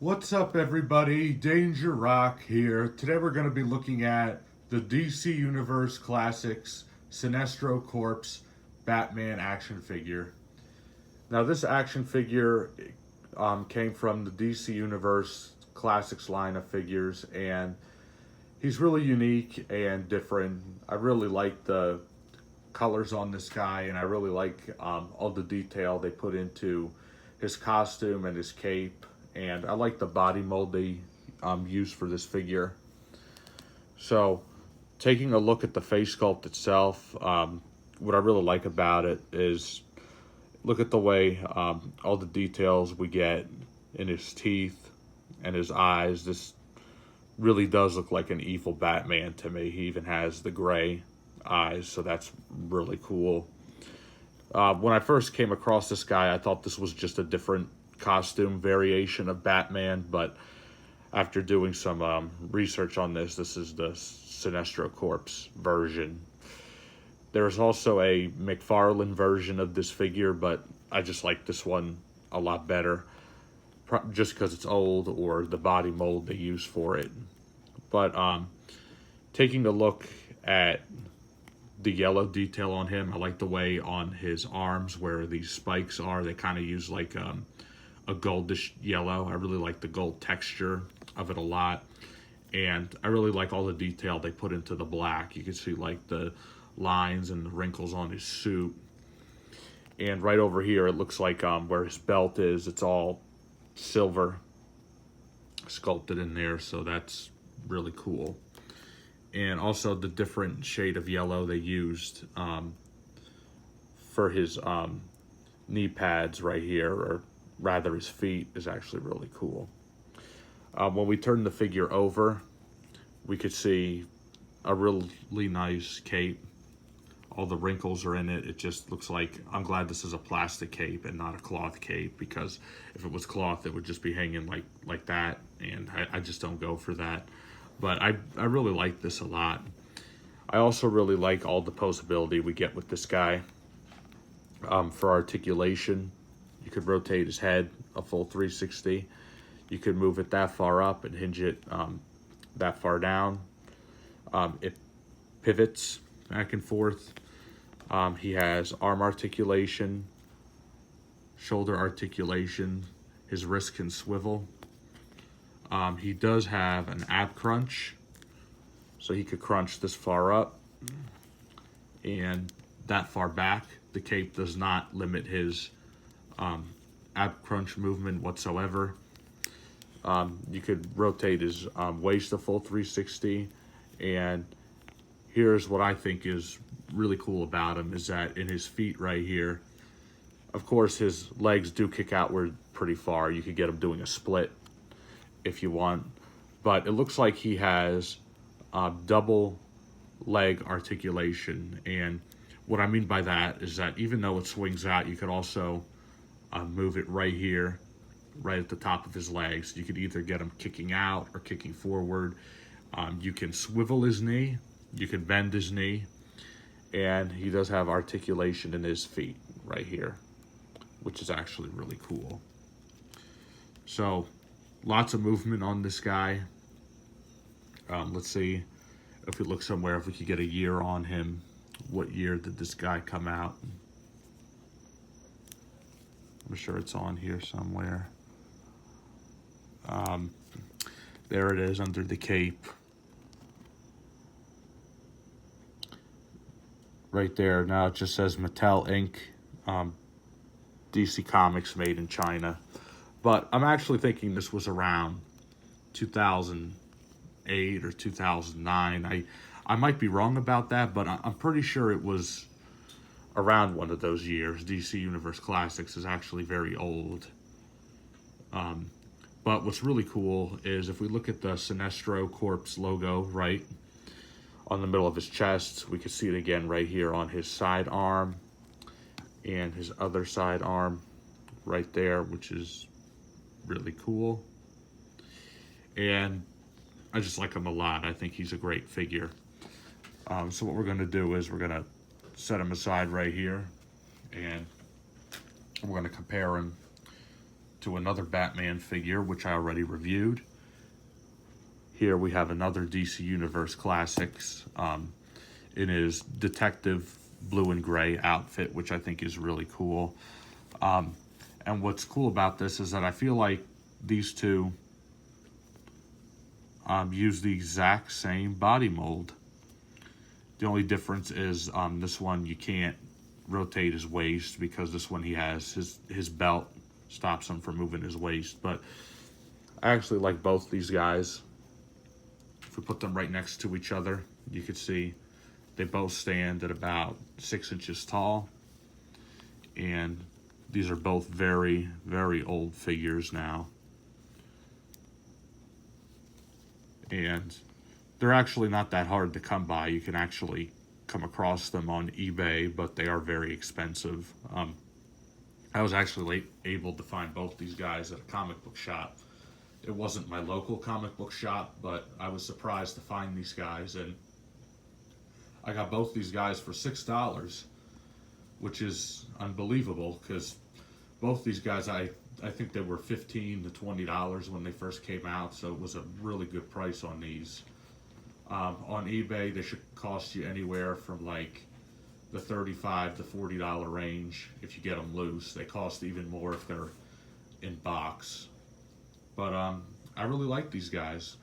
What's up, everybody? Danger Rock here. Today we're going to be looking at the DC Universe Classics Sinestro Corpse Batman action figure. Now, this action figure came from the DC Universe Classics line of figures, and he's really unique and different. I really like the colors on this guy, and I really like all the detail they put into his costume and his cape. And I like the body mold they used for this figure. So, taking a look at the face sculpt itself, what I really like about it is look at the way all the details we get in his teeth and his eyes. This really does look like an evil Batman to me. He even has the gray eyes, so that's really cool. When I first came across this guy, I thought this was just a different costume variation of Batman, but after doing some research on this is the Sinestro Corpse version. There's also a McFarlane version of this figure, but I just like this one a lot better, just because it's old or the body mold they use for it. But taking a look at the yellow detail on him, I like the way on his arms where these spikes are, they kind of use like a goldish yellow. I really like the gold texture of it a lot, and I really like all the detail they put into the black. You can see like the lines and the wrinkles on his suit, and right over here it looks like where his belt is, it's all silver sculpted in there, so that's really cool. And also the different shade of yellow they used for his knee pads right here, or rather his feet, is actually really cool. When we turn the figure over, we could see a really nice cape. All the wrinkles are in it. It just looks like, I'm glad this is a plastic cape and not a cloth cape, because if it was cloth, it would just be hanging like that, and I just don't go for that. But I really like this a lot. I also really like all the posability we get with this guy. For articulation, you could rotate his head a full 360. You could move it that far up and hinge it that far down. It pivots back and forth. He has arm articulation, shoulder articulation. His wrist can swivel. He does have an ab crunch, so he could crunch this far up and that far back. The cape does not limit his ab crunch movement whatsoever. You could rotate his waist a full 360, and here's what I think is really cool about him is that in his feet right here, of course his legs do kick outward pretty far. You could get him doing a split if you want, but it looks like he has double leg articulation. And what I mean by that is that even though it swings out, you could also move it right here, right at the top of his legs. You could either get him kicking out or kicking forward. You can swivel his knee, you can bend his knee, and he does have articulation in his feet right here, which is actually really cool. So lots of movement on this guy. Let's see if we look somewhere, if we could get a year on him. What year did this guy come out? I'm sure it's on here somewhere. There it is under the cape. Right there. Now it just says Mattel Inc. DC Comics made in China. But I'm actually thinking this was around 2008 or 2009. I might be wrong about that, but I'm pretty sure it was around one of those years. DC Universe Classics is actually very old. But what's really cool is if we look at the Sinestro Corpse logo right on the middle of his chest, we can see it again right here on his side arm and his other side arm right there, which is really cool. And I just like him a lot. I think he's a great figure. So what we're going to do is we're going to set him aside right here, and we're going to compare him to another Batman figure, which I already reviewed. Here we have another DC Universe Classics in his detective blue and gray outfit, which I think is really cool. And what's cool about this is that I feel like these two use the exact same body mold. The only difference is this one you can't rotate his waist, because this one he has his belt stops him from moving his waist. But I actually like both these guys. If we put them right next to each other, you can see they both stand at about 6 inches tall. And these are both very, very old figures now. And they're actually not that hard to come by. You can actually come across them on eBay, but they are very expensive. I was actually able to find both these guys at a comic book shop. It wasn't my local comic book shop, but I was surprised to find these guys, and I got both these guys for $6, which is unbelievable, because both these guys, I think they were $15 to $20 when they first came out, so it was a really good price on these. On eBay, they should cost you anywhere from like the $35 to $40 range if you get them loose. They cost even more if they're in box. But I really like these guys.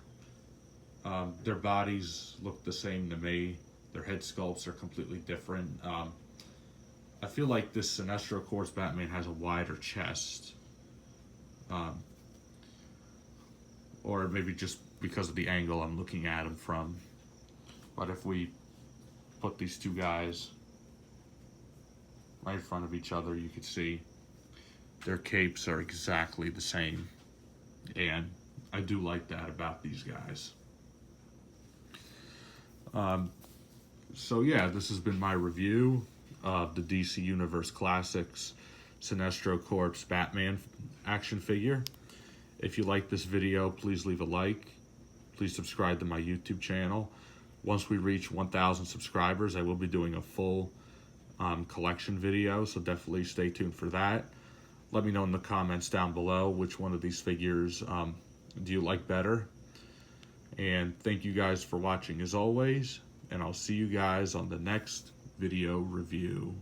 Their bodies look the same to me. Their head sculpts are completely different. I feel like this Sinestro Corpse Batman has a wider chest. Or maybe just because of the angle I'm looking at him from. But if we put these two guys right in front of each other, you can see their capes are exactly the same. And I do like that about these guys. So yeah, this has been my review of the DC Universe Classics Sinestro Corpse Batman action figure. If you like this video, please leave a like. Please subscribe to my YouTube channel. Once we reach 1,000 subscribers, I will be doing a full collection video, so definitely stay tuned for that. Let me know in the comments down below which one of these figures do you like better. And thank you guys for watching as always, and I'll see you guys on the next video review.